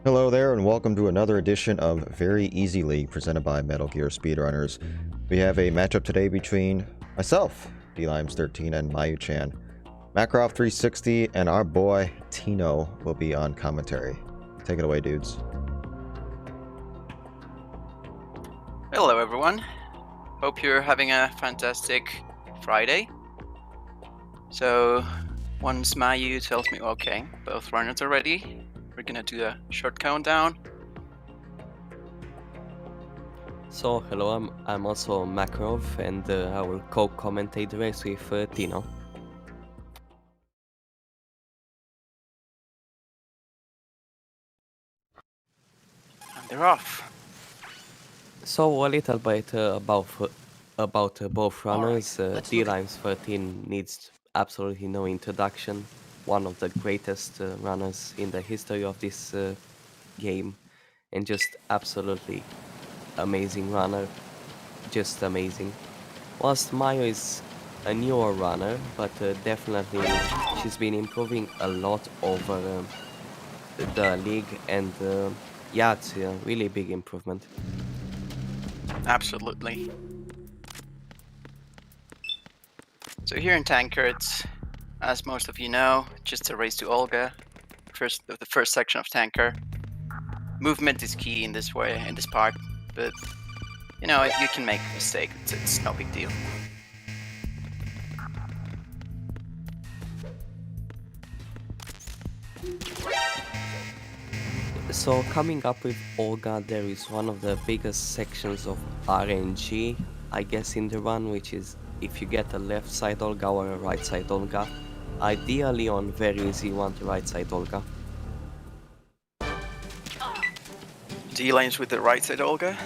Hello there, and welcome to another edition of Very Easy League presented by Metal Gear Speedrunners. We have a matchup today between myself, dlimes13, and MayuuChaan. Makarov360 and our boy Tino will be on commentary. Take it away, dudes. Hello everyone, hope you're having a fantastic Friday. So once Mayu tells me okay, both runners are ready, we're gonna do a short countdown. So hello, I'm also Makarov, and I will co-commentate the race with Tino. And they're off. So a little bit about both runners. dlimes13 needs absolutely no introduction. One of the greatest runners in the history of this game, and just absolutely amazing runner, just amazing. Whilst Mayu is a newer runner, but definitely she's been improving a lot over the league, and yeah, it's a really big improvement. Absolutely. So here in Tanker, it's, as most of you know, just a race to Olga. The first section of Tanker. Movement is key in this part, but you know, you can make a mistake, it's no big deal. So coming up with Olga, there is one of the biggest sections of RNG, I guess, in the run, which is if you get a left side Olga or a right side Olga. Ideally on very easy, you want the right side Olga. D-lanes with the right side Olga.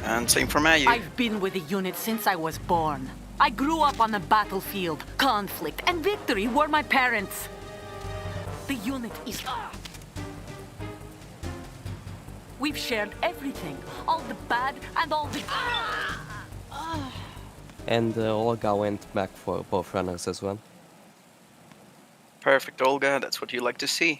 And same for Mayu. I've been with the unit since I was born. I grew up on the battlefield. Conflict and victory were my parents. The unit is... We've shared everything. All the bad and all the... And Olga went back for both runners as well. Perfect, Olga. That's what you like to see.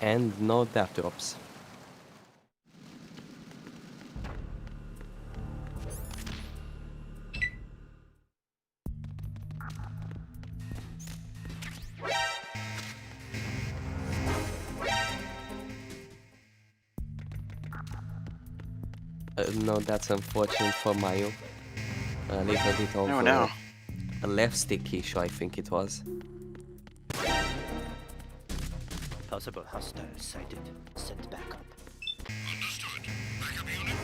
And no death drops. No, that's unfortunate for Mayu. A little bit of No. a left stick issue, I think it was. Possible hostiles sighted. Send backup. Understood. Backup unit.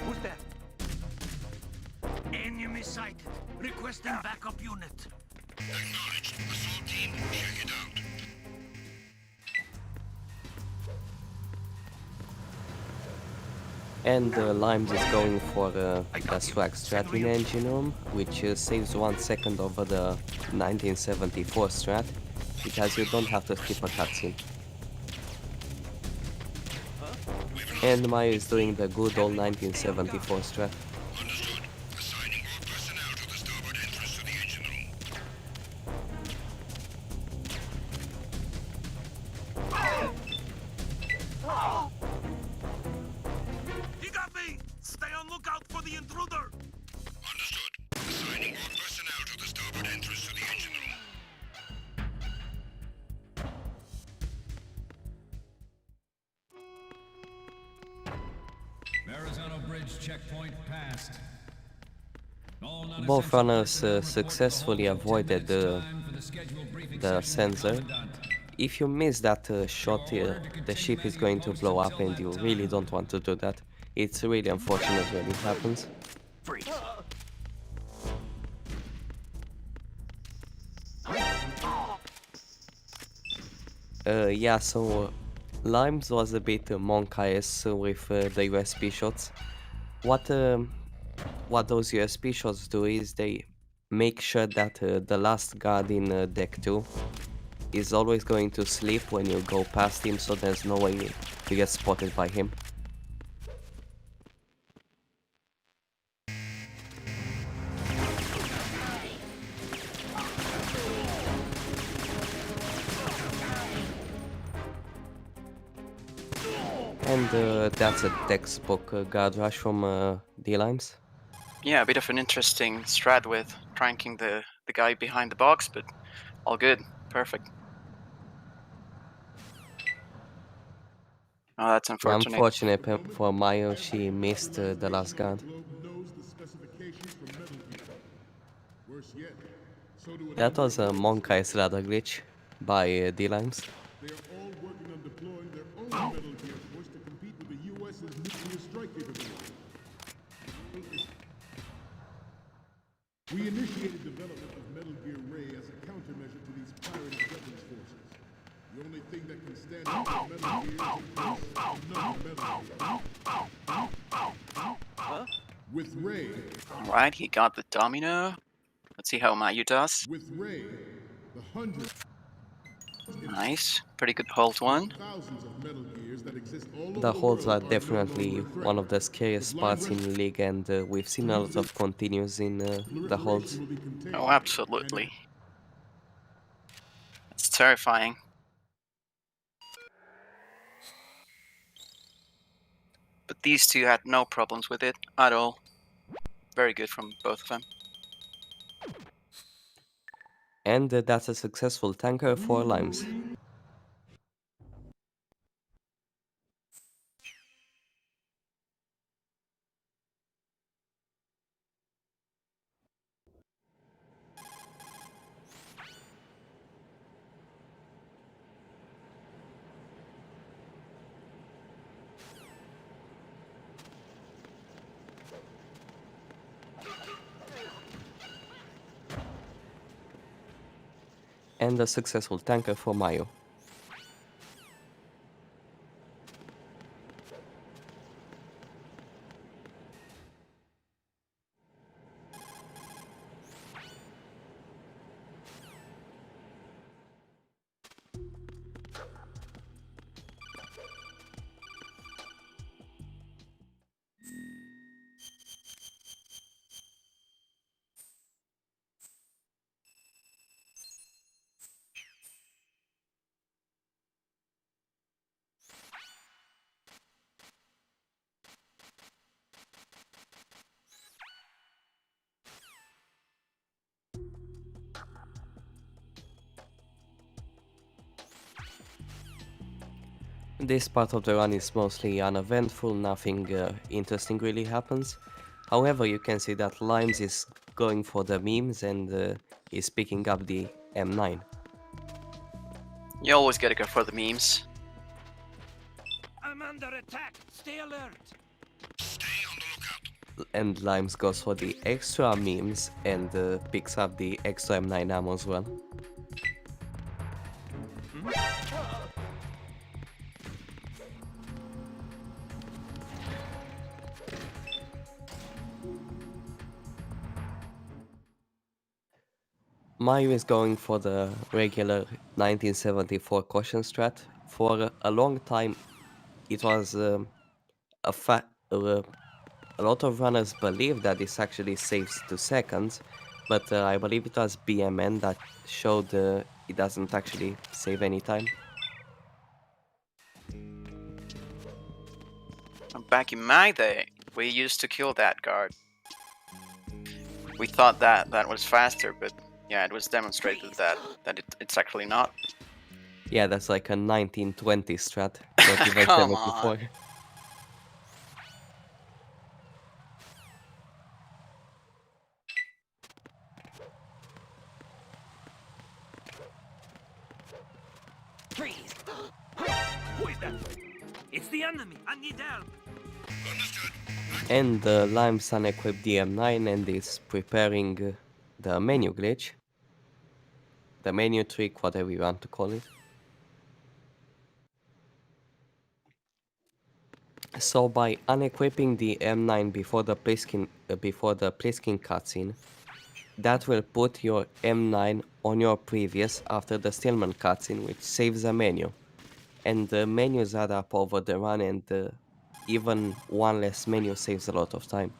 Who's there? Enemy sighted. Requesting backup unit. Acknowledged. Assault team, check it out. And Limes is going for a swag strat in engine room, which saves 1 second over the 1974 strat, because you don't have to skip a cutscene. And Mayu is doing the good old 1974 strat. Understood. Assigning all personnel to the starboard entrance to the engine room. He got me! Stay on lookout for the intruder! Understood. Assigning all personnel to the starboard entrance to the engine room. Verrazano Bridge checkpoint passed. Both runners successfully avoided the sensor. If you miss that shot, the ship is going to blow up, and you really don't want to do that. It's really unfortunate when it happens. Freeze. Yeah, so Limes was a bit monk-IS with the USP shots. What what those USP shots do is they make sure that the last guard in deck 2 is always going to sleep when you go past him, so there's no way to get spotted by him. And that's a textbook guard rush from dlimes. Yeah, a bit of an interesting strat with pranking the guy behind the box, but all good. Perfect. Oh, that's unfortunate. Unfortunate for Mayu, she missed the last guard. That was a Monkai's ladder glitch by dlimes. They are all working on deploying their own Metal Gear Force to compete with the U.S.'s nuclear strike capability. We initiated development of Metal Gear Ray as a countermeasure to these pirated weapons forces. The only thing that can stand up to Metal Gear is another Metal Gear. With Ray, Alright, he got the domino. Let's see how Mayu does. with Ray, the hundreds, Nice. Pretty good hold one. thousands of Metal Gears that exist all over The holds are world definitely no longer a threat. one of the scariest parts in the league, and we've seen a lot of continues in the holds. Proliferation will be contained. Oh, absolutely. It's terrifying. But these two had no problems with it at all. Very good from both of them. And that's a successful tanker for limes. And a successful tanker for Mayu. This part of the run is mostly uneventful, nothing interesting really happens. However, you can see that Limes is going for the memes and is picking up the M9. You always gotta go for the memes. I'm under attack. Stay alert. Stay on the lookout. And Limes goes for the extra memes and picks up the extra M9 ammo as well. Mayu is going for the regular 1974 caution strat. For a long time, it was a lot of runners believe that this actually saves 2 seconds, but I believe it was BMN that showed it doesn't actually save any time. Back in my day, we used to kill that guard. We thought that that was faster, but yeah, it was demonstrated that it's actually not. Yeah, that's like a 1920 strat. Not even Come 74. on. Freeze. Who is that? It's the enemy. I need help. Understood. And Limes unequipped the M9 and is preparing the menu glitch. The menu trick, whatever you want to call it. So by unequipping the M9 before the Pliskin cutscene, that will put your M9 on your previous after the Stillman cutscene, which saves a menu. And the menus add up over the run, and even one less menu saves a lot of time.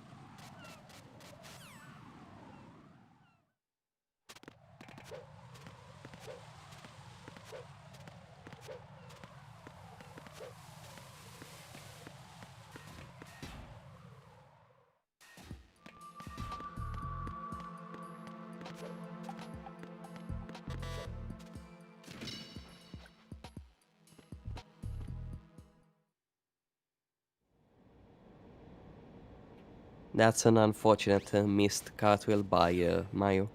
That's an unfortunate missed cartwheel by Mayu.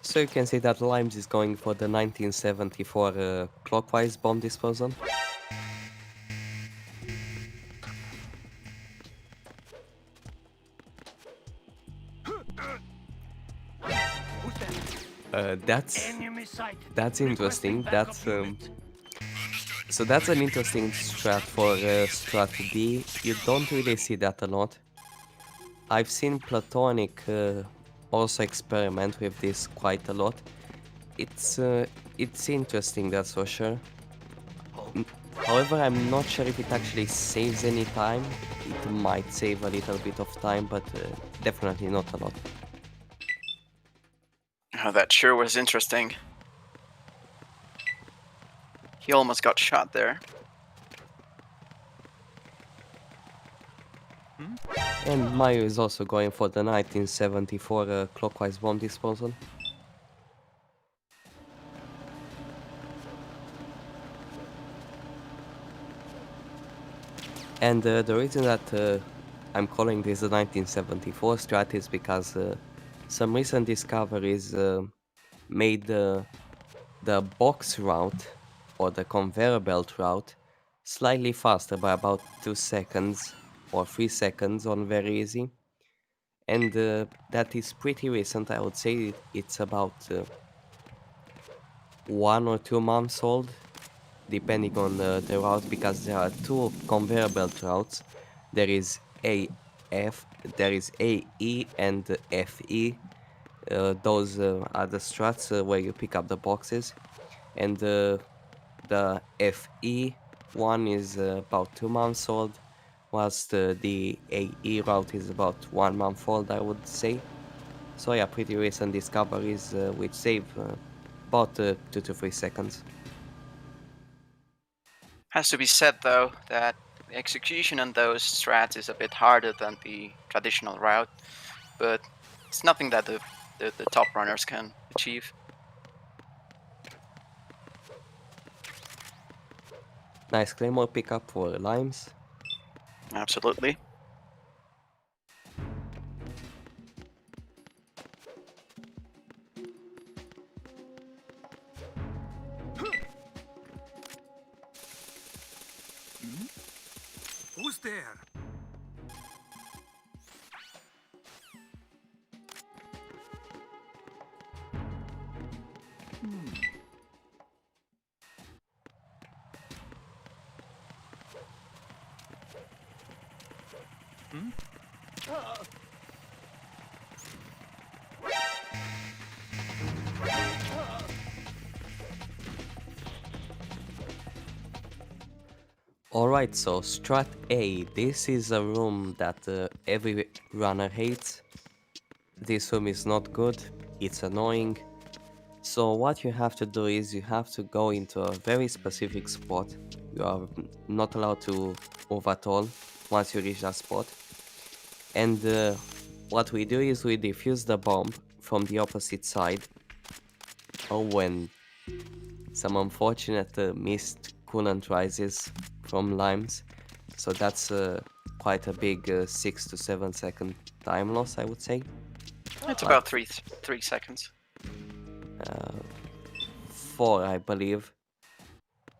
So you can see that Limes is going for the 1974 clockwise bomb disposal. Enemy sighted. That's interesting. Requesting backup unit. So that's an interesting strat for strat D. You don't really see that a lot. I've seen Platonic also experiment with this quite a lot. It's interesting, that's for sure. However, I'm not sure if it actually saves any time. It might save a little bit of time, but definitely not a lot. Oh, that sure was interesting. He almost got shot there. And Mayu is also going for the 1974 clockwise bomb disposal. And the reason that I'm calling this the 1974 strat is because some recent discoveries made the box route or the conveyor belt route slightly faster by about 2 seconds or 3 seconds on very easy. And that is pretty recent. I would say it's about 1 or 2 months old, depending on the route, because there are two conveyor belt routes. There is AF, there is AE and FE. Those are the struts where you pick up the boxes, and the FE one is about 2 months old, whilst the AE route is about 1 month old, I would say. So yeah, pretty recent discoveries which save about 2 to 3 seconds. Has to be said though that the execution on those strats is a bit harder than the traditional route, but it's nothing that the top runners can achieve. Nice claymore pickup for Limes. Absolutely. Who's there? Alright, so strat A. This is a room that every runner hates. This room is not good, it's annoying. So what you have to do is you have to go into a very specific spot. You are not allowed to move at all once you reach that spot. And what we do is we defuse the bomb from the opposite side. Oh, and some unfortunate missed coolant rises from Limes. So that's quite a big 6 to 7 second time loss, I would say. It's about three seconds. 4, I believe,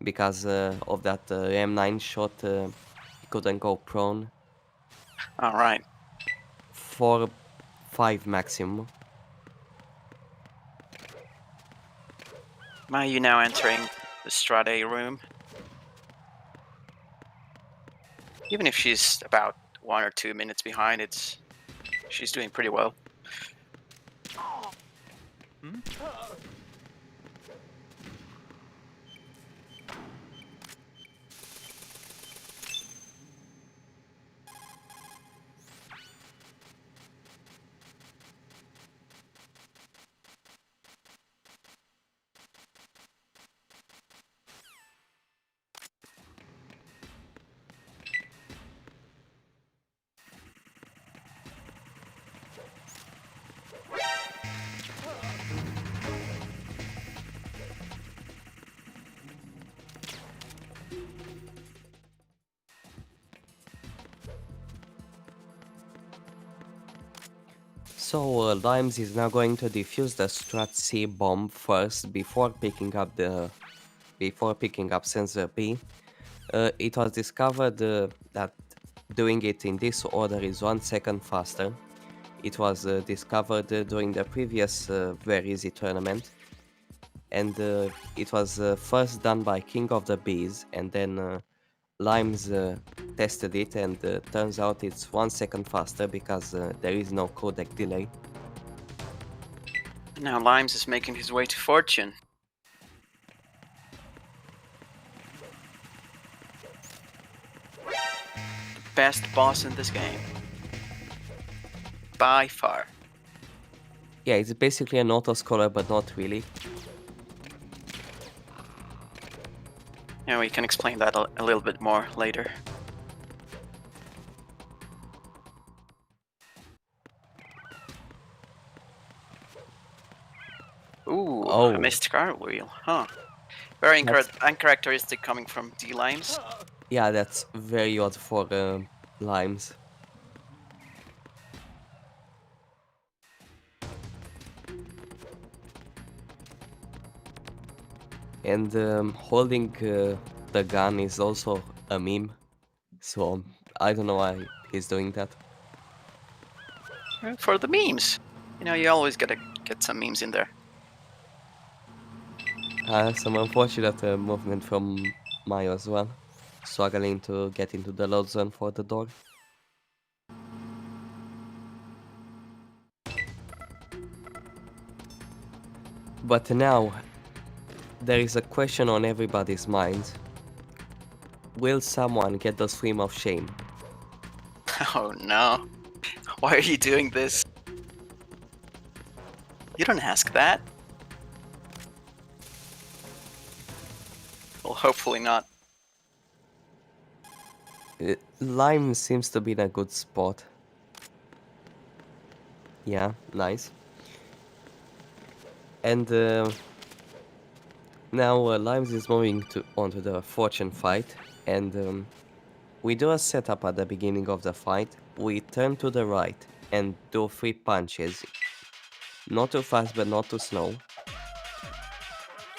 because of that M9 shot. He couldn't go prone. All right. 4, 5 maximum. Mayu now entering the Strat A room. Even if she's about 1 or 2 minutes behind, she's doing pretty well. So Limes is now going to defuse the Strat C bomb first before picking up sensor B. It was discovered that doing it in this order is 1 second faster. It was discovered during the previous Very Easy tournament, and it was first done by King of the Bees, and then Limes tested it, and turns out it's 1 second faster because there is no codec delay. Now Limes is making his way to Fortune. The best boss in this game. By far. Yeah, it's basically an auto-scorer, but not really. Yeah, we can explain that a little bit more later. Ooh, Oh. a missed cartwheel, huh? Very uncharacteristic coming from dlimes. Yeah, that's very odd for Limes. And holding the gun is also a meme, so I don't know why he's doing that. For the memes. You know, you always gotta get some memes in there. Some unfortunate movement from Mayu as well, struggling to get into the load zone for the door. But now, there is a question on everybody's mind. Will someone get the swim of shame? Oh no. Why are you doing this? You don't ask that. Well, hopefully not. Lime seems to be in a good spot. Yeah, nice. And now Limes is moving onto the Fortune fight, and we do a setup at the beginning of the fight. We turn to the right and do 3 punches. Not too fast, but not too slow.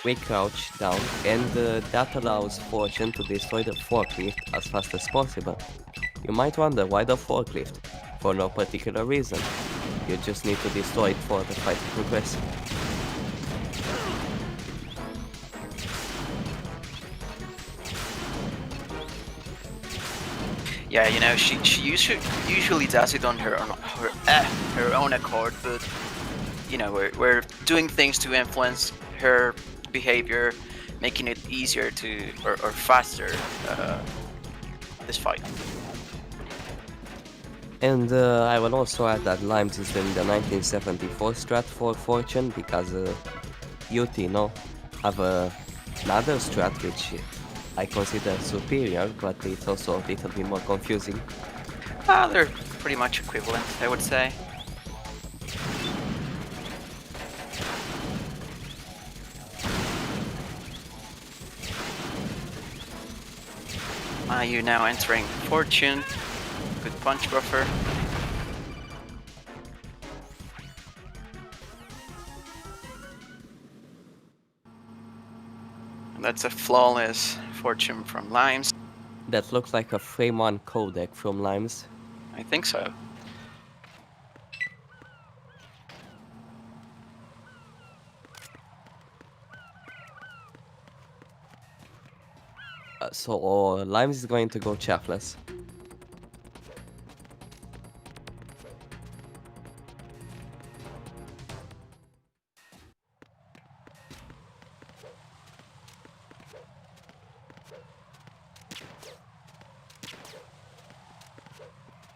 We crouch down, and that allows Fortune to destroy the forklift as fast as possible. You might wonder why the forklift? For no particular reason. You just need to destroy it for the fight to progress. Yeah, you know, she usually does it on her own accord, but you know, we're doing things to influence her behavior, making it easier to or faster this fight. And I will also add that Limes is in the 1974 strat for Fortune, because UT, have another strat which I consider superior, but it's also a little bit more confusing. They're pretty much equivalent, I would say. Mayu now entering Fortune. Good punch buffer. That's a flawless fortune from Limes. That looks like a frame 1 codec from Limes. I think so. So Limes is going to go chaffless.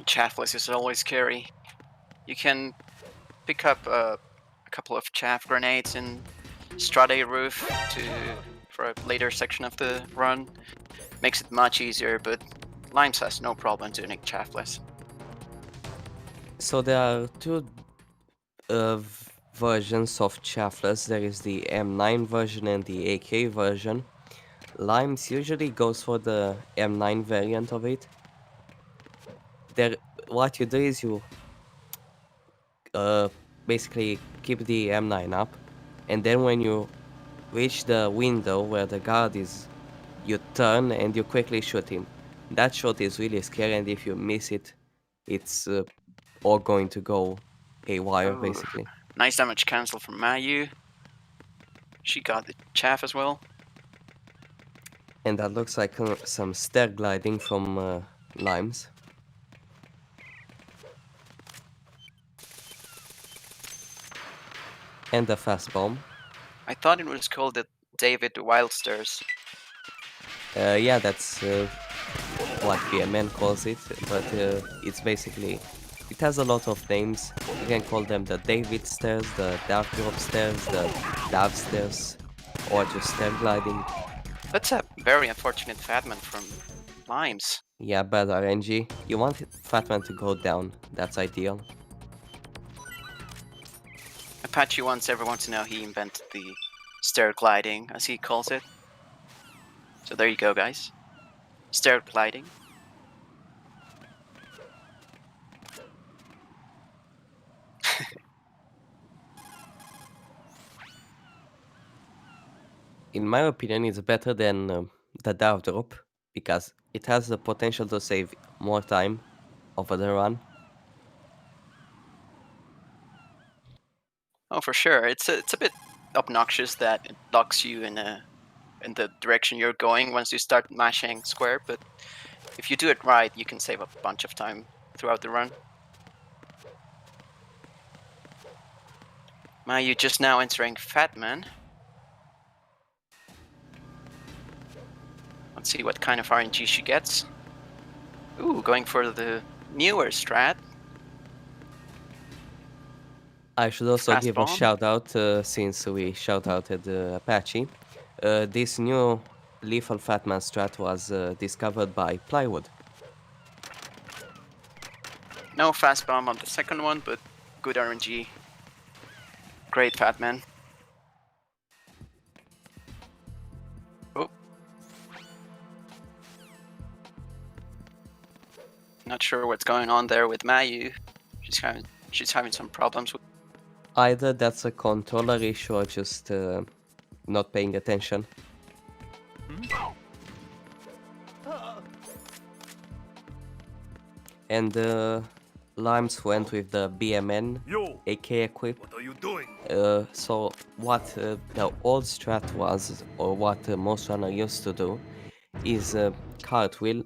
Chaffless is always scary. You can pick up a couple of chaff grenades in Strade roof for a later section of the run. Makes it much easier, but Limes has no problem doing it chaffless. So there are two versions of chaffless. There is the M9 version and the AK version. Limes usually goes for the M9 variant of it. What you do is you basically keep the M9 up, and then when you reach the window where the guard is, you turn and you quickly shoot him. That shot is really scary, and if you miss it, it's all going to go haywire, Oh. basically. Nice damage cancel from Mayu. She got the chaff as well. And that looks like some stair gliding from Limes. And a fast bomb. I thought it was called the David Wildsters. Yeah, that's what BMN calls it, but it's basically, it has a lot of names. You can call them the David stairs, the Dark Drop stairs, the Dav stairs, or just stair gliding. That's a very unfortunate Fatman from Limes. Yeah, bad RNG. You want Fatman to go down, that's ideal. Apache wants everyone to know he invented the stair gliding, as he calls it. So there you go, guys. Stair gliding. In my opinion, it's better than the Dav Drop, because it has the potential to save more time over the run. Oh, for sure. It's a bit obnoxious that it locks you in the direction you're going once you start mashing square, but if you do it right, you can save a bunch of time throughout the run. Mayu just now entering Fatman. Let's see what kind of RNG she gets. Ooh, going for the newer strat. I should also Fast give bomb. a shout out, since we shout outed Apache. This new lethal Fatman strat was discovered by Plywood. No fast bomb on the second one, but good RNG. Great Fatman. Oh. Not sure what's going on there with Mayu. She's having some problems with. Either that's a controller issue or just not paying attention. And Limes went with the BMN Yo, AK equip. what are you doing? So what the old strat was, or what most runner used to do, is cartwheel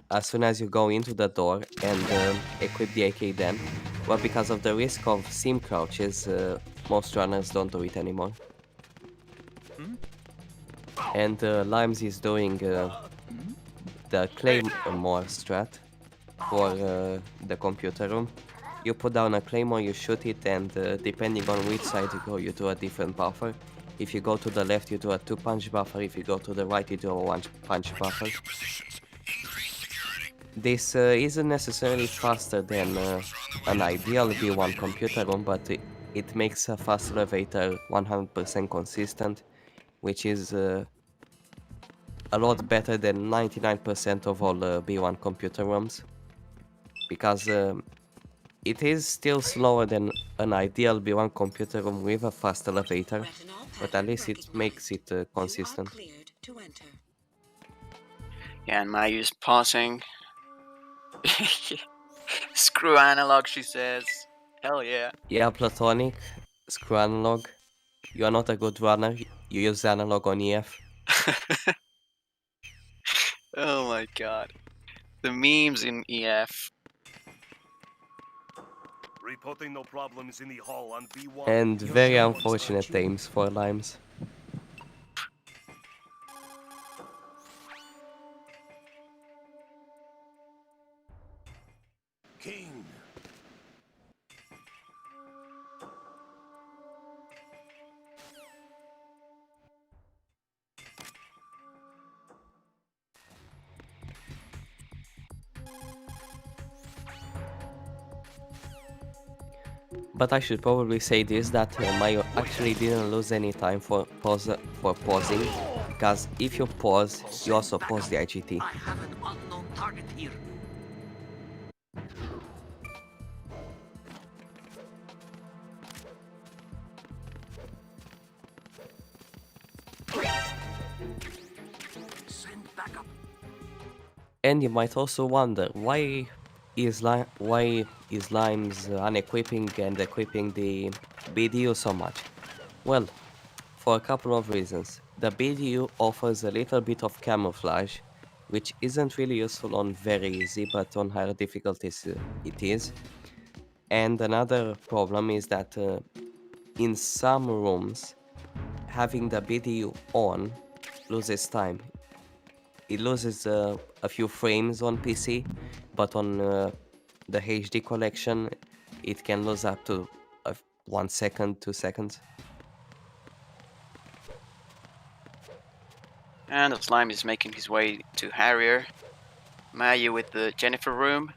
as soon as you go into the door and equip the AK then. But because of the risk of seam crouches, most runners don't do it anymore. And Limes is doing the Claymore strat for the computer room. You put down a Claymore, you shoot it, and depending on which side you go, you do a different buffer. If you go to the left, you do a 2-punch buffer. If you go to the right, you do a 1-punch buffer. This isn't necessarily faster than an ideal B1 computer room, but it makes a fast elevator 100% consistent, which is a lot better than 99% of all B1 computer rooms. Because It is still slower than an ideal B1 computer room with a fast elevator, but at least it makes it consistent. Yeah, and Mayu's pausing. Screw analog, she says. Hell yeah. Yeah, Platonic, screw analog. You are not a good runner, you use analog on EF. Oh my god. The memes in EF. Reporting no problems in the hall on B1. And very unfortunate aims for Limes. King. But I should probably say this, that Mayu actually didn't lose any time for pausing, because if you pause, you also pause the IGT. I have an unknown target here. Send backup. And you might also wonder, why is Limes unequipping and equipping the BDU so much? Well, for a couple of reasons. The BDU offers a little bit of camouflage, which isn't really useful on very easy, but on higher difficulties it is. And another problem is that in some rooms, having the BDU on loses time. It loses a few frames on PC, but on the HD collection, it can lose up to 1 second, 2 seconds. And the slime is making his way to Harrier. Mayu with the Jennifer room.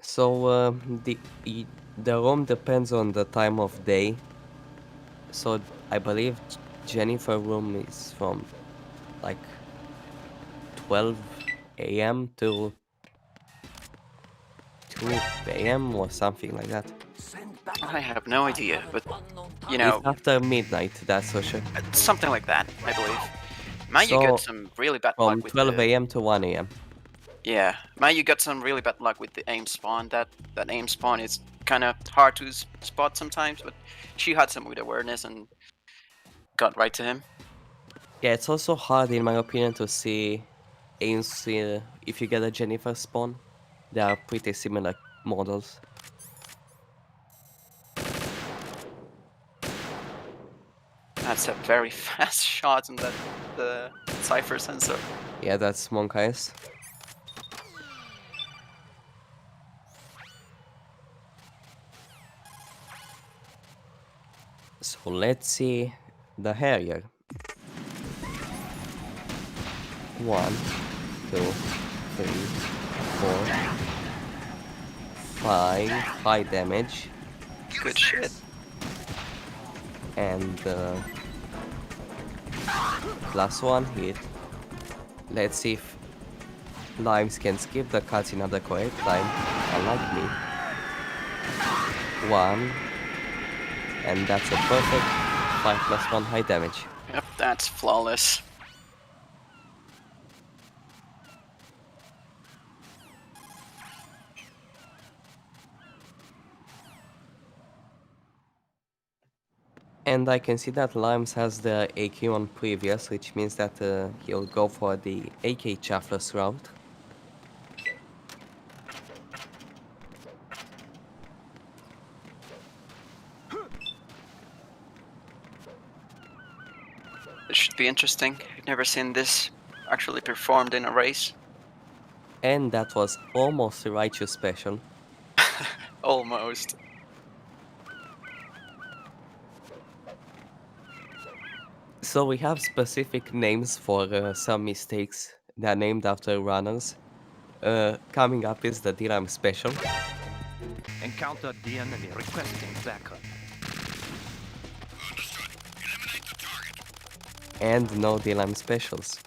So the room depends on the time of day. So I believe Jennifer room is from like 12 a.m. to 2 a.m. or something like that. I have no idea, but you know, It's after midnight, that's for sure. something like that, I believe. Mayu So, got some really bad From luck with 12 the... a.m. to 1 a.m. Yeah, Mayu got some really bad luck with the aim spawn. That aim spawn is kind of hard to spot sometimes, but she had some good awareness and got right to him. Yeah, it's also hard, in my opinion, to see aims if you get a Jennifer spawn. They are pretty similar models. That's a very fast shot on the Cypher sensor. Yeah, that's Monk Eyes. So let's see the Harrier. 1, 2, 3, 4, 5 high damage, Good shit. and +1 hit. Let's see if Limes can skip the cutscene at the correct time, unlike me. 1, and that's a perfect 5+1 high damage. Yep, that's flawless. And I can see that Limes has the AK on previous, which means that he'll go for the AK chaffless route. This should be interesting. I've never seen this actually performed in a race. And that was almost a righteous special. Almost. So we have specific names for some mistakes. They're named after runners. Coming up is the D-Lime special. Encounter the enemy requesting backup. And no D-Lime specials.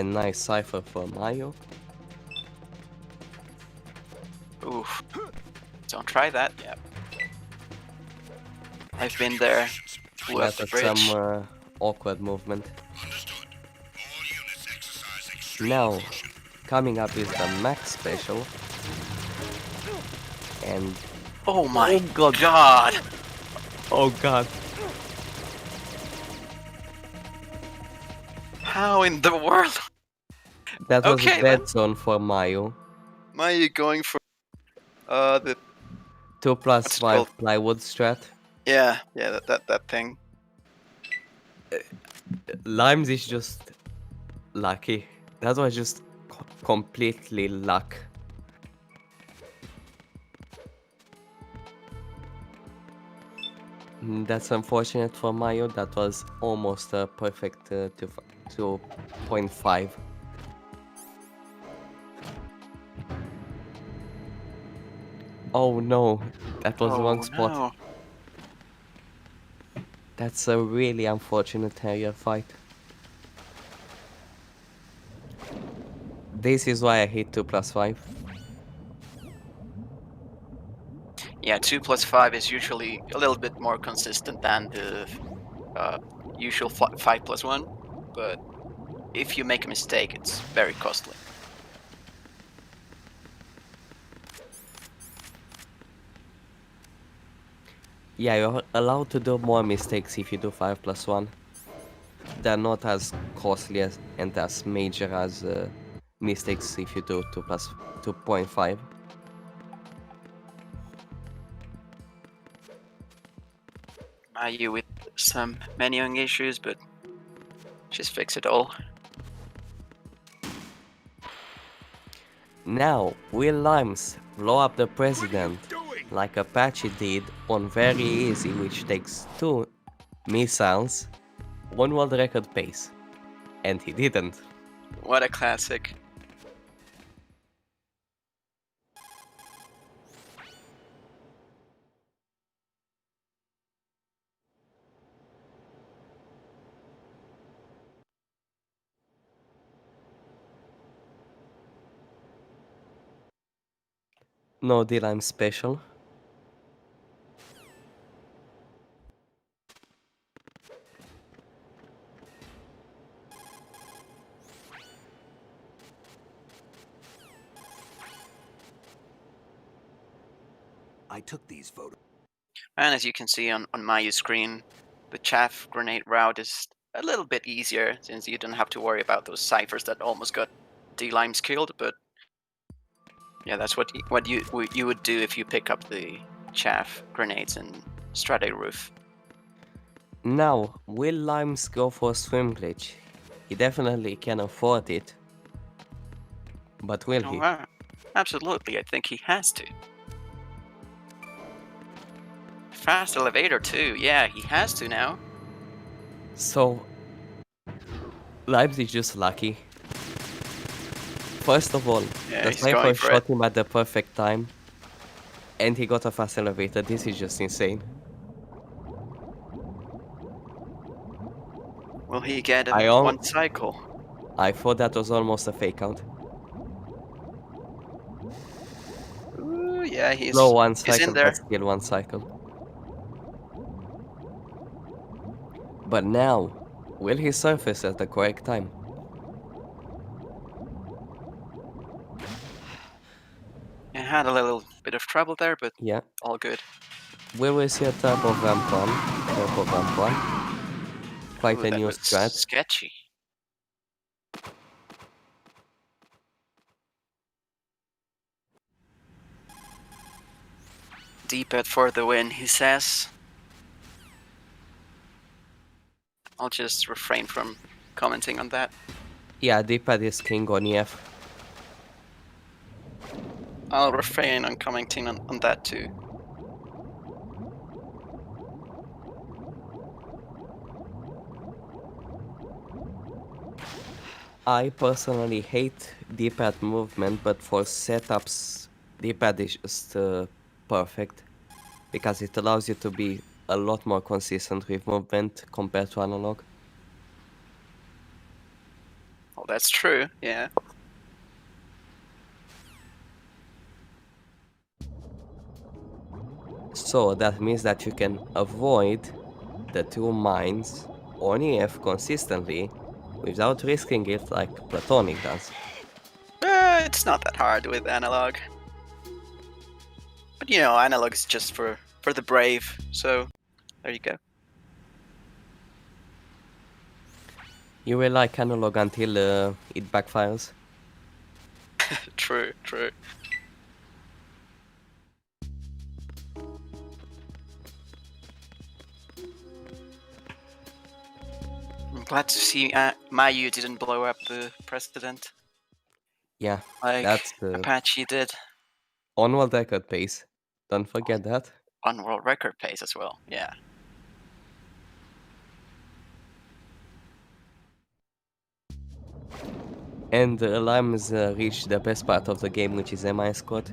And nice cipher for Mayu. Oof. Don't try that. Yeah. I've been there. Blew up That the was bridge. some awkward movement. Understood. All units exercise extreme Now, caution. coming up is the max special. And Oh my God. god! oh god, How in the world that was Okay, a dead then. zone for Mayu. am I going for the 2 plus What's it 5 called? plywood strat. yeah that thing? Limes is just lucky. That was just completely luck. That's unfortunate for Mayu. That was almost a perfect 2.5. Oh no, that was the wrong spot. No. That's a really unfortunate area fight. This is why I hate 2 plus 5. Yeah, 2 plus 5 is usually a little bit more consistent than the usual 5 plus 1, but if you make a mistake, it's very costly. Yeah, you're allowed to do more mistakes if you do 5 plus 1. They're not as costly and as major as mistakes if you do 2 plus 2.5. Mayu with some menuing issues, but just fix it all. Now, will Limes blow up the president like Apache did on very easy, which takes 2 missiles on world record pace? And he didn't. What a classic. No deal, I'm special. I took these photos. And as you can see on Mayu's screen, the chaff grenade route is a little bit easier since you don't have to worry about those ciphers that almost got D-Limes killed, but yeah, that's what you would do if you pick up the chaff grenades in Strata Roof. Now, will Limes go for a swim glitch? He definitely can afford it. But will he? Oh, absolutely, I think he has to. Fast elevator too, yeah, he has to now. So, Limes is just lucky. First of all, Yeah, the he's sniper going for shot it. him at the perfect time. And he got a fast elevator. This is just insane. Will he get one cycle? I thought that was almost a fake out. Ooh, yeah, he's No one in cycle, there. but still 1 cycle. But now, will he surface at the correct time? I had a little bit of trouble there, but Yeah. all good. Will we see a turbo ramp 1? Turbo ramp 1. Quite Ooh, a that new was strat. sketchy. D-pad for the win, he says. I'll just refrain from commenting on that. Yeah, D-pad is king on EF. I'll refrain on commenting on that too. I personally hate D-pad movement, but for setups, D-pad is just perfect. Because it allows you to be a lot more consistent with movement compared to analog. Well, that's true, yeah. So that means that you can avoid the two mines on EF consistently without risking it like Platonic does. It's not that hard with analog. But you know, analog is just for the brave, so there you go. You will like analog until it backfires. True, true. I'm glad to see Mayu didn't blow up the president Yeah, like that's Apache did on world record pace. Don't forget that. on world record pace as well. Yeah. And Limes reached the best part of the game, which is MI squad.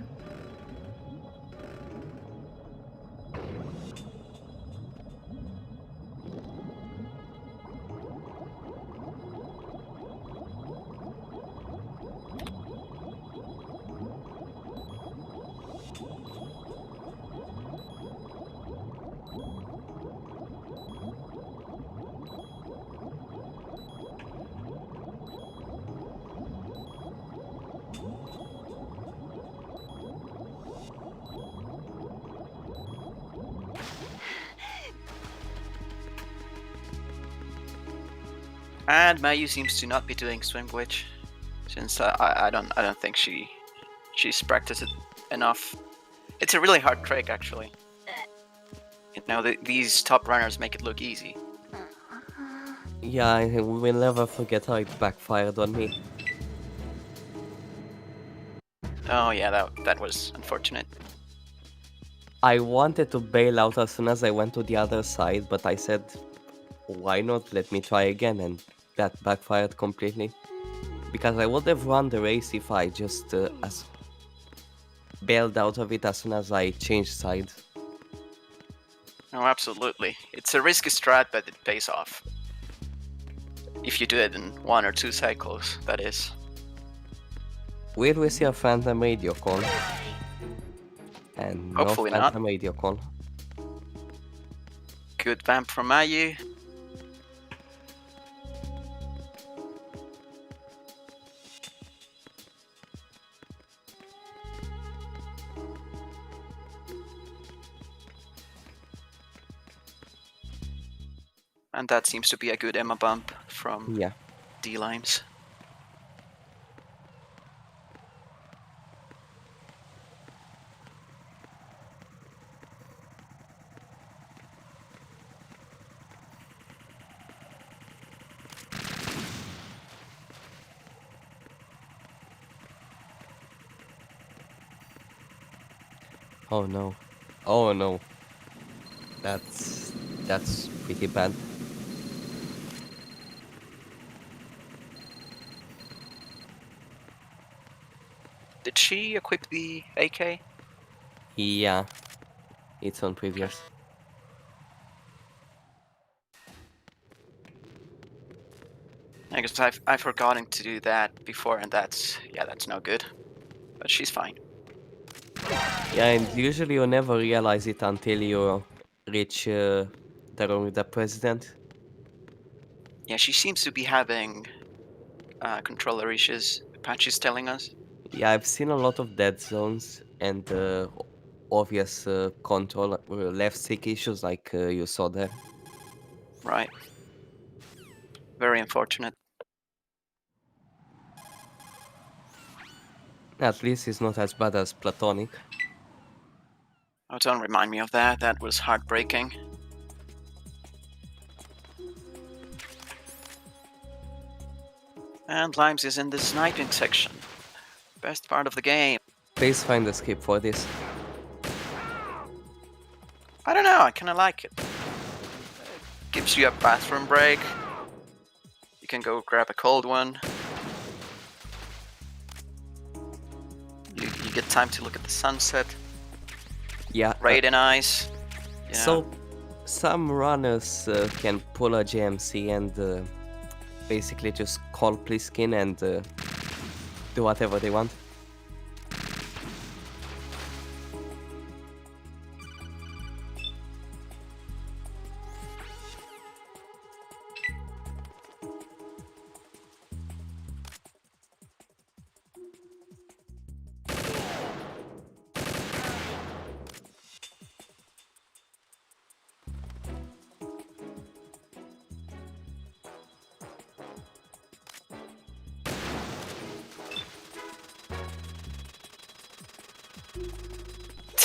And Mayu seems to not be doing swim glitch, since I don't think she's practiced it enough. It's a really hard trick, actually. You know, these top runners make it look easy. Yeah, I will never forget how it backfired on me. Oh yeah, that was unfortunate. I wanted to bail out as soon as I went to the other side, but I said, why not let me try again, and that backfired completely. Because I would have won the race if I just bailed out of it as soon as I changed sides. Oh, absolutely. It's a risky strat, but it pays off. If you do it in 1 or 2 cycles, that is. Will we see a Phantom Radio call? And Hopefully no not. Phantom Radio call. Good vamp from Mayu. And that seems to be a good Emma bump from Yeah. dlimes. Oh no. Oh no. That's pretty bad. Did she equip the AK? Yeah. It's on previous. I guess I've forgotten to do that before, and that's no good. But she's fine. Yeah, and usually you never realize it until you reach the room with the president. Yeah, she seems to be having controller issues. Apache's telling us. Yeah, I've seen a lot of dead zones and obvious control left stick issues like you saw there. Right. Very unfortunate. At least it's not as bad as Platonic. Oh, don't remind me of that. That was heartbreaking. And Limes is in the sniping section. Best part of the game. Please find a skip for this. I don't know, I kinda like it. Gives you a bathroom break. You can go grab a cold one. You get time to look at the sunset. Yeah. Raid nice. So, some runners can pull a GMC and basically just call please skin and do whatever they want.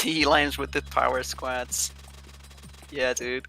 D-lines with the power squads. Yeah, dude.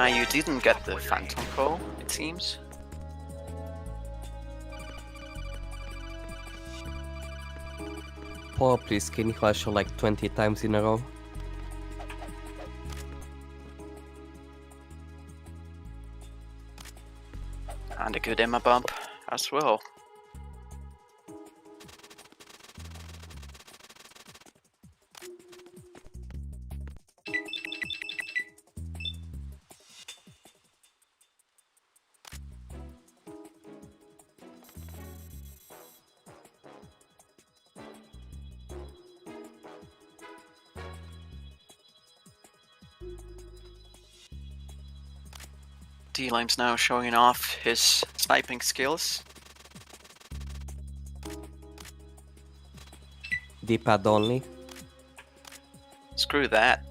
You didn't get the phantom call, it seems. Poor please skin, he was shot like 20 times in a row. And a good Emma bump as well. D-Lime's now showing off his sniping skills. D-pad only. Screw that.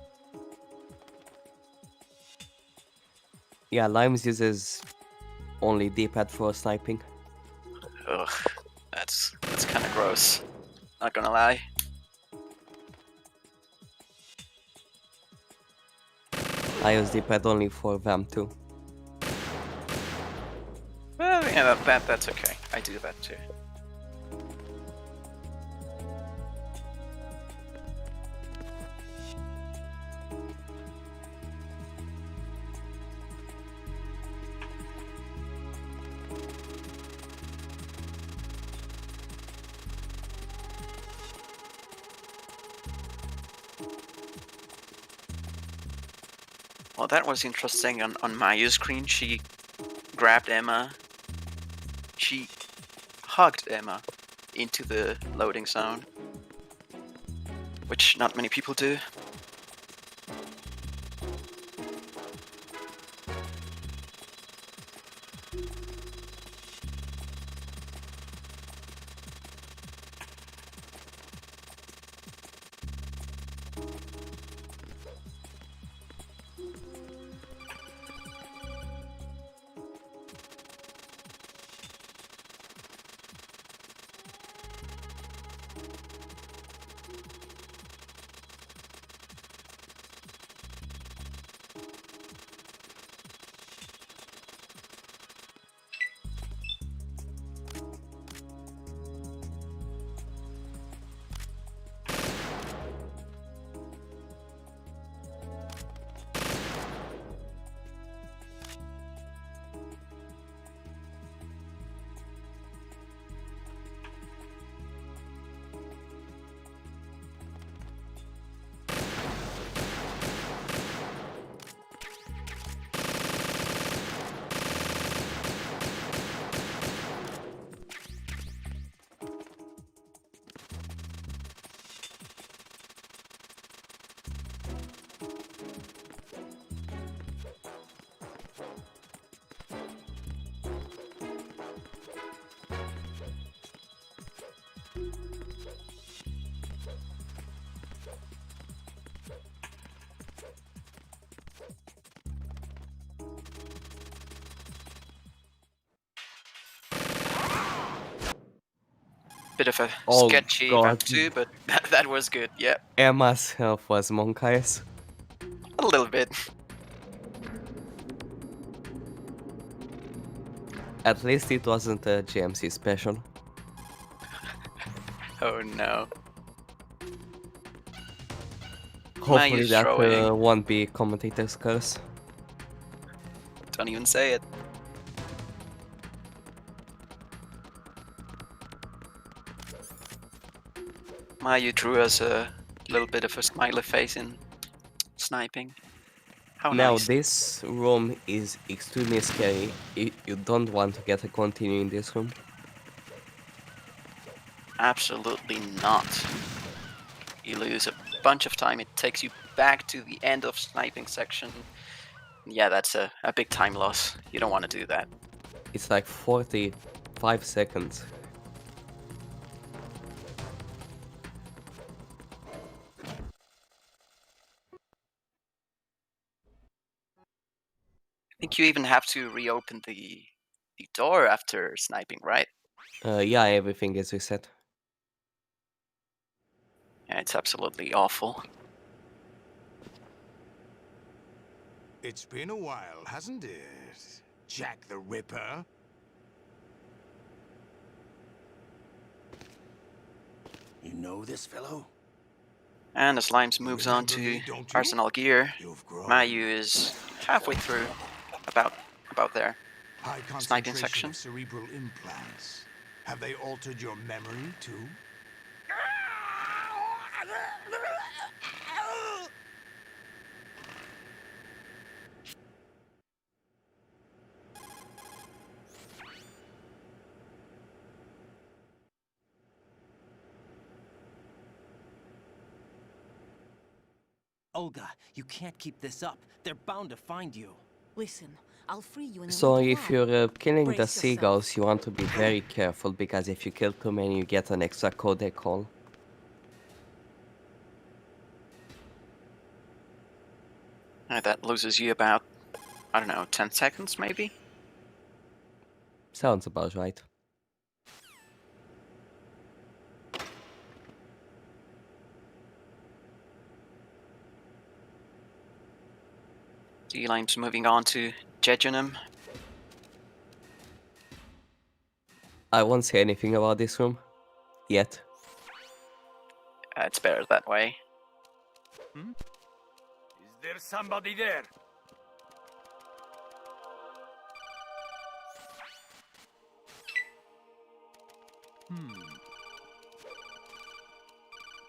Yeah, Limes uses only D-pad for sniping. Ugh, that's kind of gross. Not gonna lie. I use D-pad only for VAM too. Well, yeah, that's okay. I do that too. Well, that was interesting. On Mayuu's screen, she grabbed Emma. She hugged Emma into the loading zone, which not many people do. Bit of a Oh, sketchy God. map too, but that was good. Yeah, Emma's health was Monkey's. a little bit. At least it wasn't a GMC special. Oh no. Hopefully Mayu's that throwing. won't be commentator's curse. Don't even say it. Mayu drew us a little bit of a smiley face in sniping. How Now nice. this room is extremely scary. You don't want to get a continue in this room. Absolutely not. You lose a bunch of time. It takes you back to the end of sniping section. Yeah, that's a big time loss. You don't want to do that. It's like 45 seconds. I think you even have to reopen the door after sniping, right? Yeah, everything is reset. Yeah, it's absolutely awful. It's been a while, hasn't it? Jack the Ripper? You know this fellow? And as Limes moves on Remember to me, don't you? Arsenal Gear, You've grown. Mayu is halfway through, about there. High Sniping concentration section. of cerebral implants. Have they altered your memory, too? Olga, you can't keep this up. They're bound to find you. Listen, I'll free you in a So little if while. you're killing the Brace yourself. seagulls, you want to be very careful, because if you kill too many, you get an extra codec call. That loses you about, I don't know, 10 seconds maybe? Sounds about right. D-Lime's moving on to Jejunum. I won't say anything about this room. Yet. It's better that way. Is there somebody there?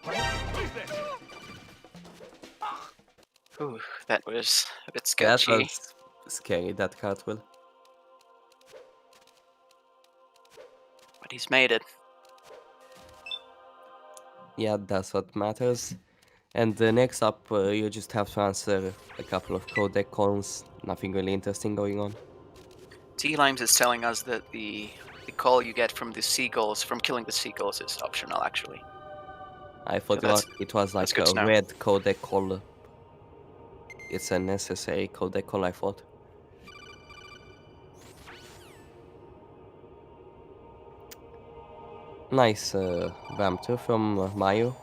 Who's this? Ooh, that was a bit That sketchy. was scary, that cartwheel. But he's made it. Yeah, that's what matters. And next up, you just have to answer a couple of codec calls. Nothing really interesting going on. D-Limes is telling us that the call you get from the seagulls, from killing the seagulls, is optional actually. I thought that's- it was like good a to know. red codec call. It's a necessary codec call, I thought. Nice vamp too from Mayu.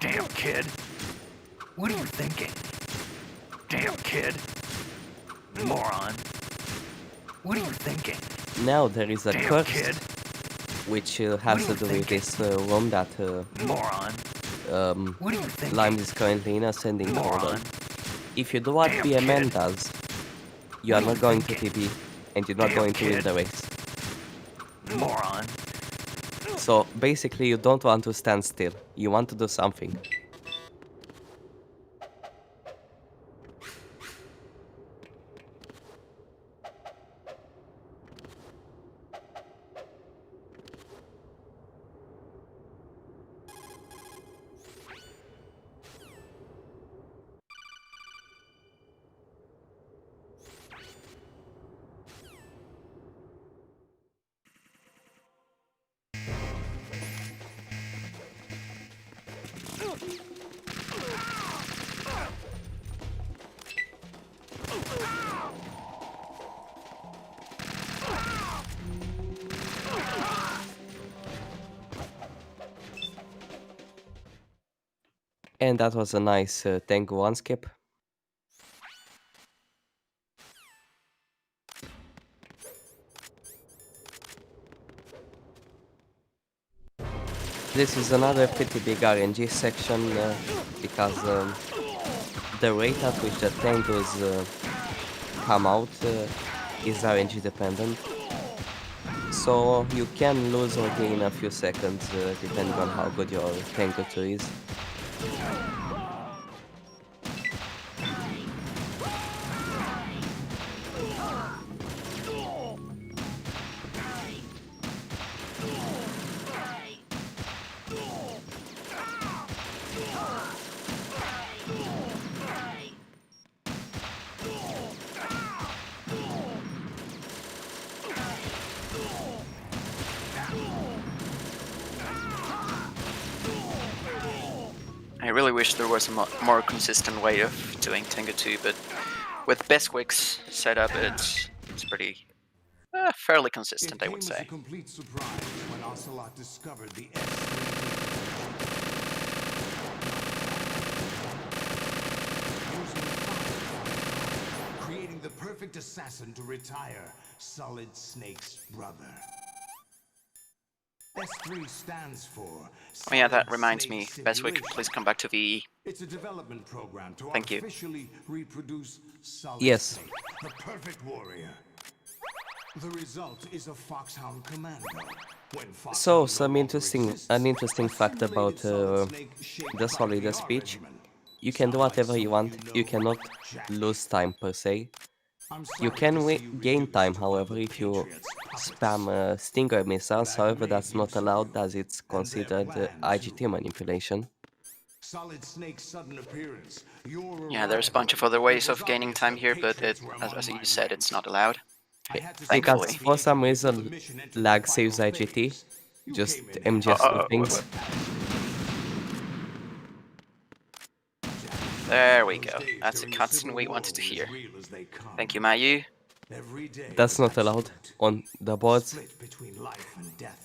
Damn kid. What are you thinking? Damn kid. Moron. What are you thinking? Now there is a Damn curse, kid. which has to do with this room that Moron. What are you thinking? Lime is currently in ascending order. Moron. If you do what Damn BMN kid. does, you What are are not you going to thinking? TP, and you're not Damn going to win kid. the race. Moron. So basically you don't want to stand still, you want to do something. And that was a nice Tango 1 skip. This is another pretty big RNG section because the rate at which the tangos come out is RNG dependent. So you can lose or gain a few seconds depending on how good your tango 2 is. I really wish there was a more consistent way of doing Tango 2, but with Besquick's setup, it's pretty fairly consistent, I would say. It came as a complete surprise when Ocelot discovered the S13, creating the perfect assassin to retire Solid Snake's brother. S3 stands for. Oh yeah, that reminds me. Beswick, please come back to VE. It's a development program to Thank you. artificially reproduce Solid Yes. Snake, the perfect warrior. The result is a Foxhound Commando. When So Foxhound some no interesting, longer exists, an interesting fact about Solid Snake shaped the by Solid VR speech. regimen. You can do Sound like whatever you someone want. you You know, cannot Jack. lose time per se. I'm You sorry can to see you gain reduced time, to however, the if you Patriots' puppets. spam Stinger missiles. But I've However, made that's not use of allowed you as it's and their considered plan, IGT too. manipulation. Solid Snake's sudden appearance. Yeah, there's a bunch of other ways of gaining time here, but as you said, it's not allowed. Because Thankfully. for some reason, lag saves IGT. Just MGS2 things. There we go. That's a cutscene we wanted to hear. Thank you, Mayu. That's not allowed on the boards. Split between life and death.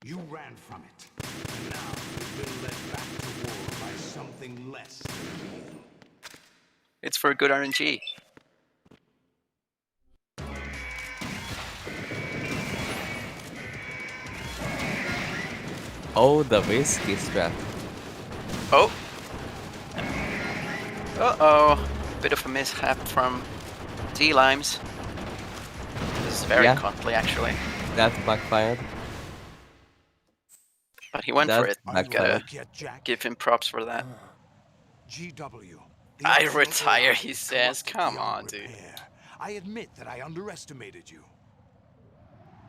You ran from it. And now you've been led back to war by something less than real. It's for good RNG. Oh, the risky strap. Oh! Uh-oh. Bit of a mishap from dlimes. This is very Yeah. costly, actually. That backfired. But he went for That it. backfired. Give him props for that. GW. I retire, he says. Come on, dude. I admit that I underestimated you.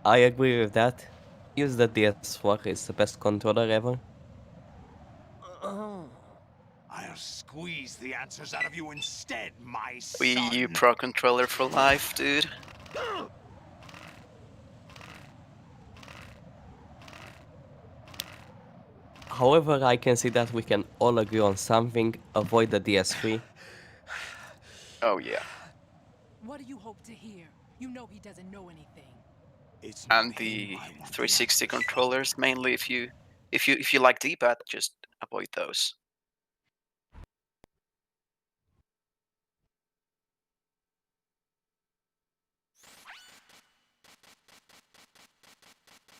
I agree with that. Use the DS4, it's the best controller ever. I'll squeeze the answers out of you instead, my Wii U son. Pro Controller for life, dude. However, I can see that we can all agree on something, avoid the DS3. Oh yeah. What do you hope to hear? You know he doesn't know anything. It's And not the him I want to 360 answer. controllers, mainly if you like D-pad, just avoid those.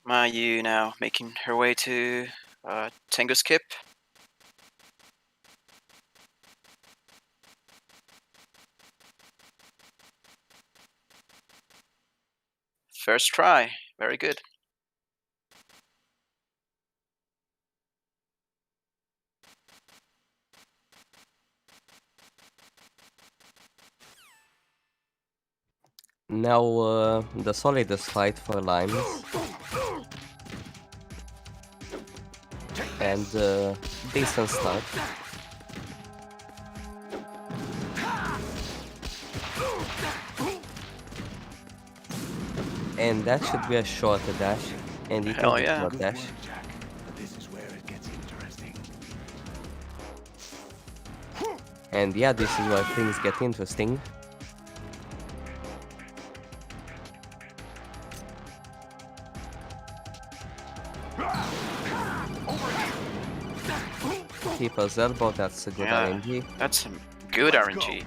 Mayu now making her way to Tango Skip. First try, very good. Now the solidest fight for limes. And decent start. And that should be a shorter dash. And it Hell is a yeah. short dash. Jack, this is where it gets interesting. And yeah, this is where things get interesting. People's Elbow, that's a good Yeah, RNG. that's some good RNG.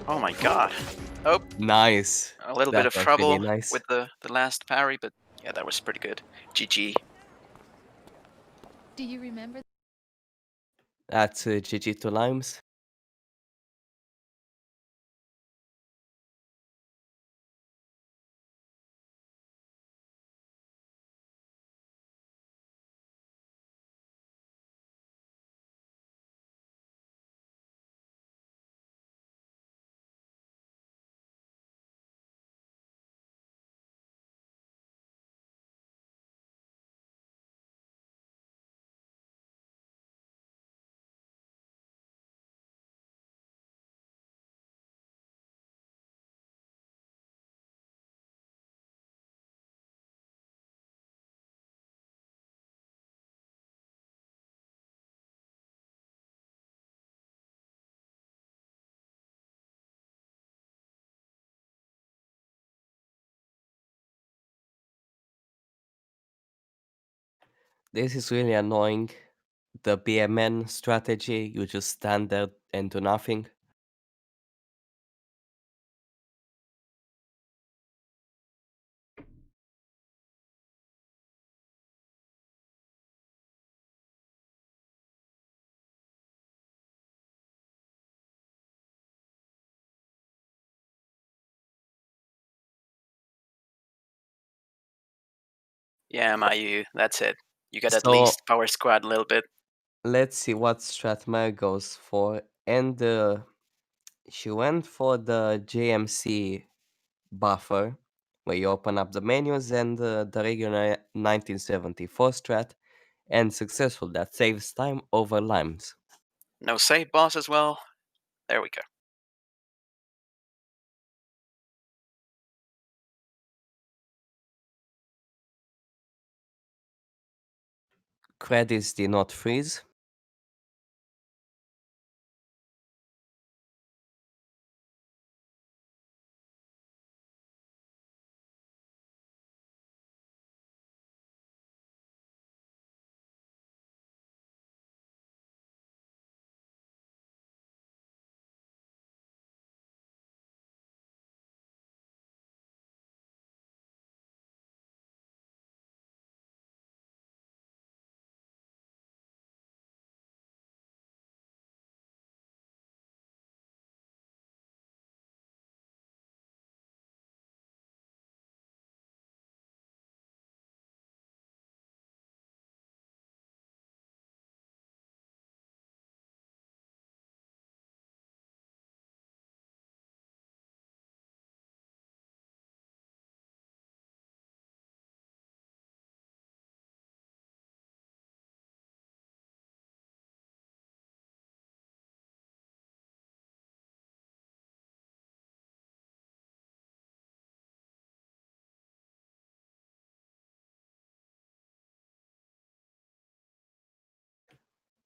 Oh my god. Oh, Nice. a little That bit of was trouble really nice. with the last parry, but yeah, that was pretty good. GG. Do you remember? That's GG to Limes. This is really annoying. The BMN strategy, you just stand there and do nothing. Yeah, Mayu, that's it. You got at So least power squad a little bit. let's see what strat Maya goes for. And she went for the JMC buffer, where you open up the menus, and the regular 1974 strat, and successful. That saves time over limes. No save boss as well. There we go. Credits did not freeze.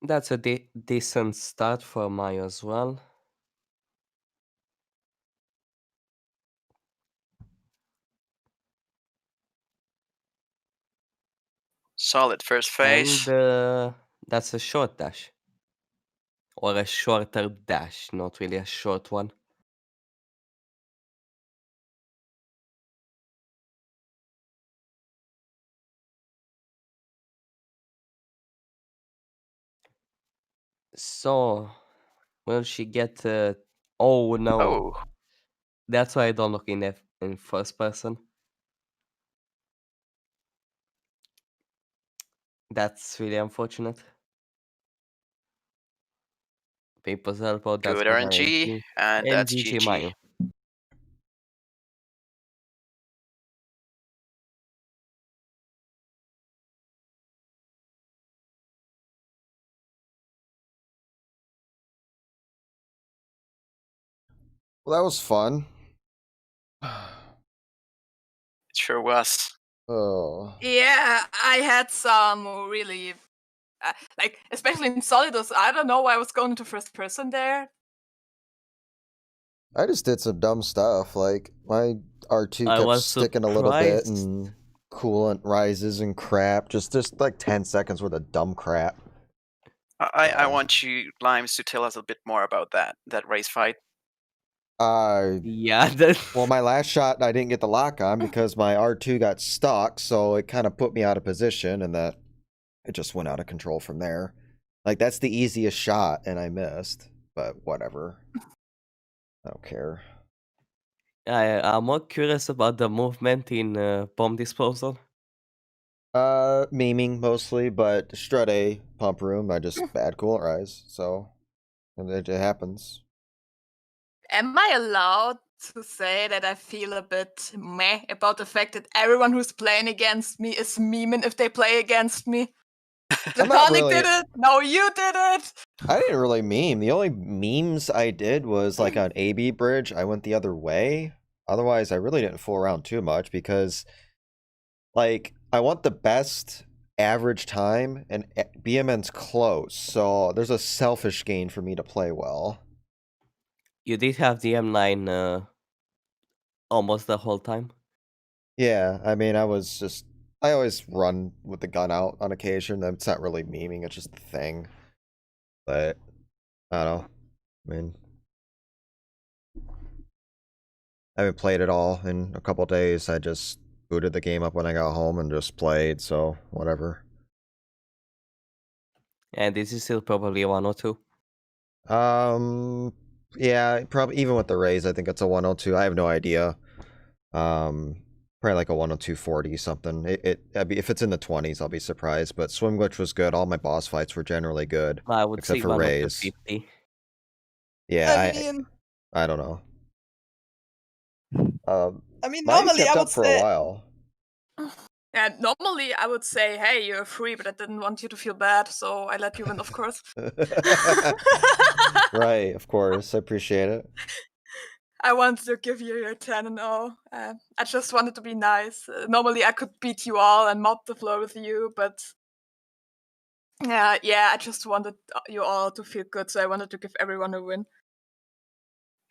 That's a decent start for Maya as well. Solid first phase. And that's a short dash. Or a shorter dash, not really a short one. So, will she get... oh no. Oh, That's why I don't look in first person. That's really unfortunate. People's Elbow, that's good good RNG, RNG. and And that's GG GG. Mayu. Well, that was fun. It sure was. Oh. Yeah, I had some really, like, especially in Solidus, I don't know why I was going to first person there. I just did some dumb stuff. Like, my R2 I kept was sticking a little bit, surprised. and coolant rises and crap. Just like 10 seconds worth of dumb crap. I want you, Limes, to tell us a bit more about that race fight. Yeah, Well, my last shot, I didn't get the lock on because my R2 got stuck, so it kind of put me out of position, and that it just went out of control from there. Like, that's the easiest shot, and I missed, but whatever. I don't care. I'm more curious about the movement in bomb disposal. Memeing mostly, but strut A, pump room, I just bad cooler eyes, so and it happens. Am I allowed to say that I feel a bit meh about the fact that everyone who's playing against me is memeing if they play against me? Platonic did it. No, you did it. I didn't really meme. The only memes I did was like on AB bridge. I went the other way. Otherwise, I really didn't fool around too much because, like, I want the best average time, and BMN's close, so there's a selfish gain for me to play well. You did have the M9 almost the whole time. Yeah, I mean, I always run with the gun out on occasion. It's not really memeing, it's just the thing. But, I don't know. I mean, I haven't played it all in a couple days. I just booted the game up when I got home and just played, so whatever. And this is still probably a 102. Yeah, probably even with the raise, I think it's a 102. I have no idea. Probably like a 102.40 something. If it's in the 20s, I'll be surprised. But Swim Glitch was good. All my boss fights were generally good, I would except say for raise. 50. Yeah, I don't know. I mean, Mine normally kept I up would for say. a while. Yeah, normally I would say, hey, you're free, but I didn't want you to feel bad, so I let you win, of course. Right, of course. I appreciate it. I wanted to give you your 10 and 0. I just wanted to be nice. Normally I could beat you all and mop the floor with you, but yeah, I just wanted you all to feel good, so I wanted to give everyone a win.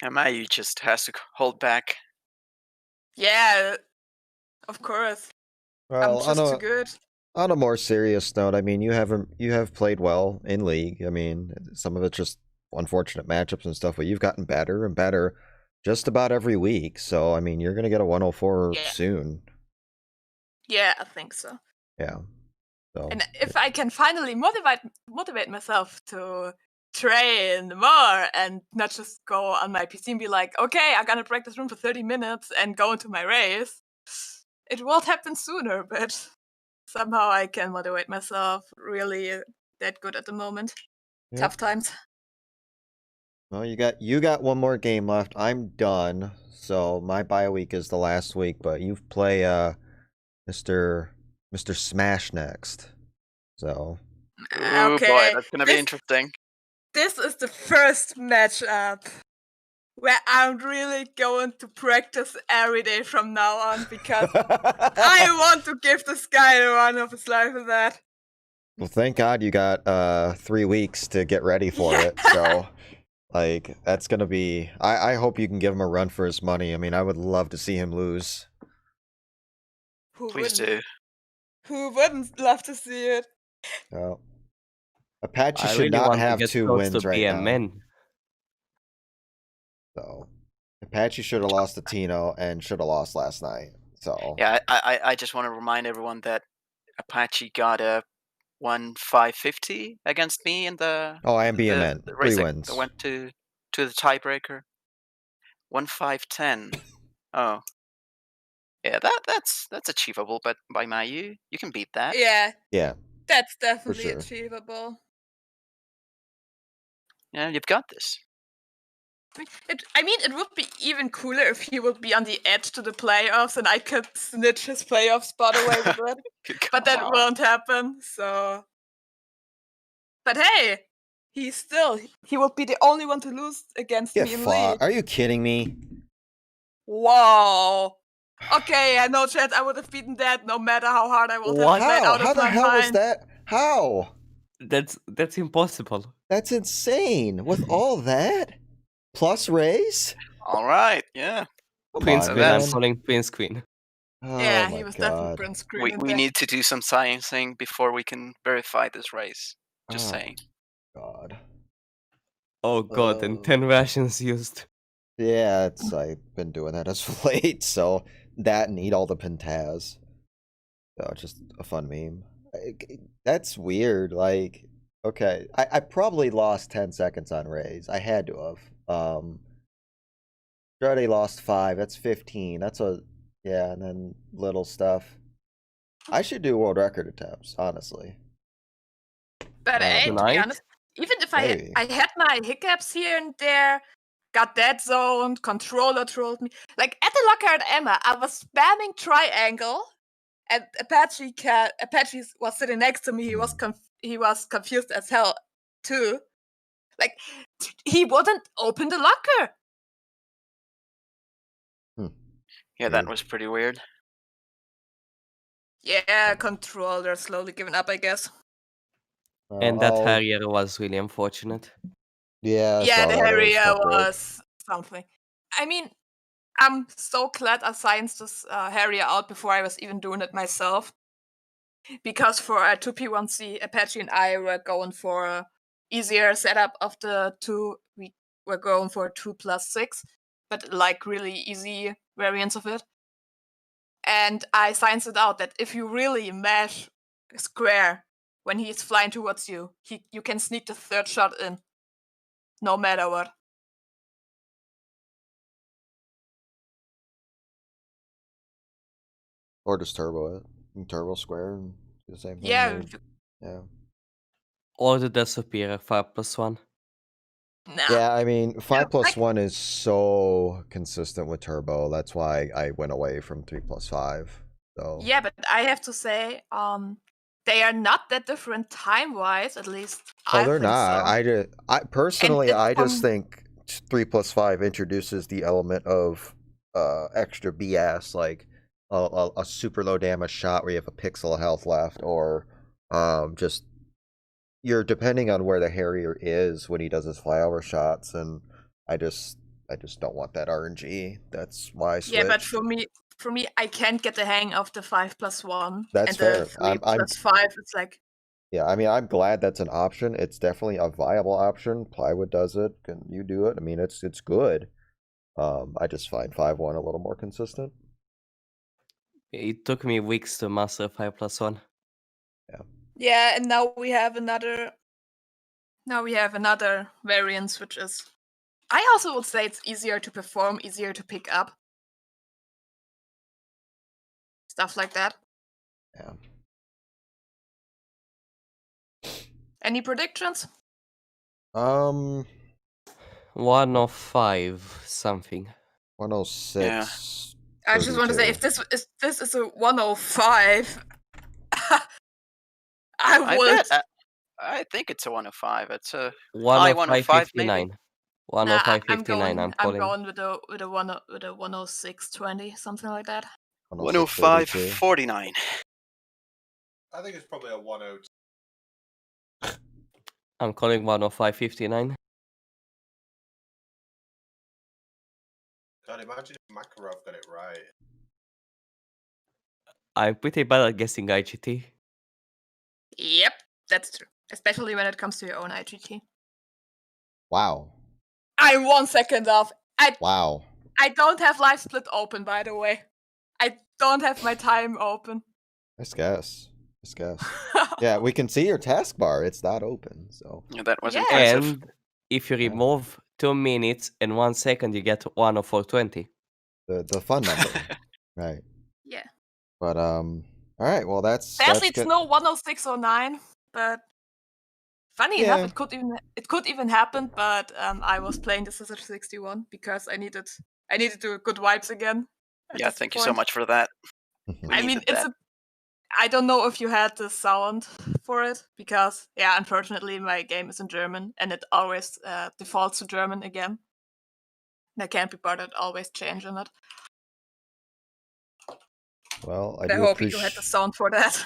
And Mayu just has to hold back. Yeah, of course. Well, I'm just too good. On a more serious note, I mean, you have played well in League. I mean, some of it's just unfortunate matchups and stuff, but you've gotten better and better just about every week. So, I mean, you're going to get a 104 soon. Yeah, I think so. Yeah. So, and if I can finally motivate myself to train more and not just go on my PC and be like, okay, I'm gonna practice room for 30 minutes and go into my race, it will happen sooner, but somehow I can motivate myself really that good at the moment. Yep. Tough times. Well, you got one more game left. I'm done. So my bye week is the last week, but you play Mr. Smash next. So Oh okay. boy, that's gonna be interesting. This is the first matchup where I'm really going to practice every day from now on because I want to give this guy the run of his life with that. Well, thank God you got 3 weeks to get ready for it. So like that's gonna be I hope you can give him a run for his money. I mean, I would love to see him lose. Please do. Who wouldn't love to see it? Oh. Apache I should really not want have to get 2 close wins to right now. BMN. So Apache should have lost to Tino and should have lost last night. So yeah, I just want to remind everyone that Apache got a 1,550 against me in the I am BMN. the race 3 wins. that went to the tiebreaker. 1,510. Oh, yeah, that's achievable. But by Mayu, you can beat that. Yeah, that's definitely sure. achievable. Yeah, you've got this. I mean, it would be even cooler if he would be on the edge to the playoffs and I could snitch his playoff spot away with it. But that won't happen, so. But hey, he will be the only one to lose against me in League. Are you kidding me? Wow. Okay, I know, chat. I would have beaten that no matter how hard I would have played out How of the my hell was mind. that? How? That's impossible. That's insane. With all that? Plus raise? All right, yeah. Prince Queen, I'm calling Prince Queen. Oh yeah, he was definitely Prince Queen. We need to do some sciencing before we can verify this race. Just saying. God. Oh god, and 10 rations used. Yeah, I've been doing that as of late, so that and eat all the pentaz. Oh, just a fun meme. That's weird, like, okay. I probably lost 10 seconds on Rays. I had to have. Already lost 5, that's 15. That's yeah, and then little stuff. I should do world record attempts, honestly. But hey, to be Tonight? honest, even if Maybe. I had my hiccups here and there, got dead zoned, controller trolled me. Like at the lockout Emma, I was spamming triangle, and Apache was sitting next to me. He was confused as hell too. Like he wouldn't open the locker. Yeah, that was pretty weird. Yeah, controller slowly giving up, I guess. And that Harrier was really unfortunate. Yeah, I Yeah, saw the that. It Harrier not great. was something. I mean, I'm so glad I scienced this Harrier out before I was even doing it myself. Because for a 2P1C, Apache and I were going for a easier setup of the two. We were going for 2+6, but like really easy variants of it. And I scienced it out that if you really mash square when he's flying towards you, you can sneak the third shot in, no matter what. Or just turbo it. Turbo square and do the same thing. Yeah. Yeah. Or the superior 5+1. Nah. Yeah, I mean, 5+1 is so consistent with turbo. That's why I went away from 3+5. So yeah, but I have to say, they are not that different time-wise. At least I they're think not. so. I personally, I just think 3+5 introduces the element of extra BS, like a super low damage shot where you have a pixel of health left, or just you're depending on where the Harrier is when he does his flyover shots, and I just don't want that RNG. That's why I switched. Yeah, but for me, I can't get the hang of the 5+1. That's and fair. The 3+5, it's like. Yeah, I mean, I'm glad that's an option. It's definitely a viable option. Plywood does it. Can you do it? I mean, it's good. I just find 5.1 a little more consistent. It took me weeks to master 5+1. Yeah. Yeah, and now we have another. Now we have another variance, which is. I also would say it's easier to perform, easier to pick up. Stuff like that. Yeah. Any predictions? 105 something. 106. Yeah. I just want to say, if this is a 105, I would. I think it's a 105. It's a 105.59. maybe. 105.59. I'm calling. going with a 106.20, something like that. 105.49. I think it's probably a 102. I'm calling 105.59. God, imagine if Makarov got it right. I'm pretty bad at guessing IGT. Yep, that's true. Especially when it comes to your own IGT. Wow. I'm 1 second off. Wow. I don't have live split open, by the way. I don't have my time open. Nice guess. Yeah, we can see your taskbar. It's not open, so. Yeah, that was impressive. And if you remove 2 minutes and 1 second, you get 104.20. The fun number. Right. Yeah. But all right, well that's Sadly it's no 106.09, but funny enough it could even happen, but I was playing the Scissor 61 because I needed to good vibes again. Yeah, thank you so much for that. I mean, I don't know if you had the sound for it, because, yeah, unfortunately my game is in German, and it always defaults to German again. And I can't be bothered always changing it. Well, I hope you had the sound for that.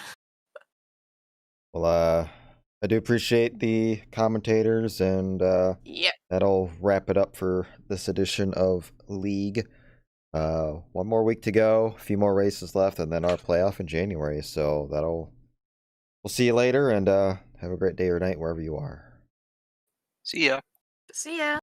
Well, I do appreciate the commentators, and that'll wrap it up for this edition of League. 1 more week to go, a few more races left, and then our playoff in January. So we'll see you later, and have a great day or night wherever you are. See ya. See ya.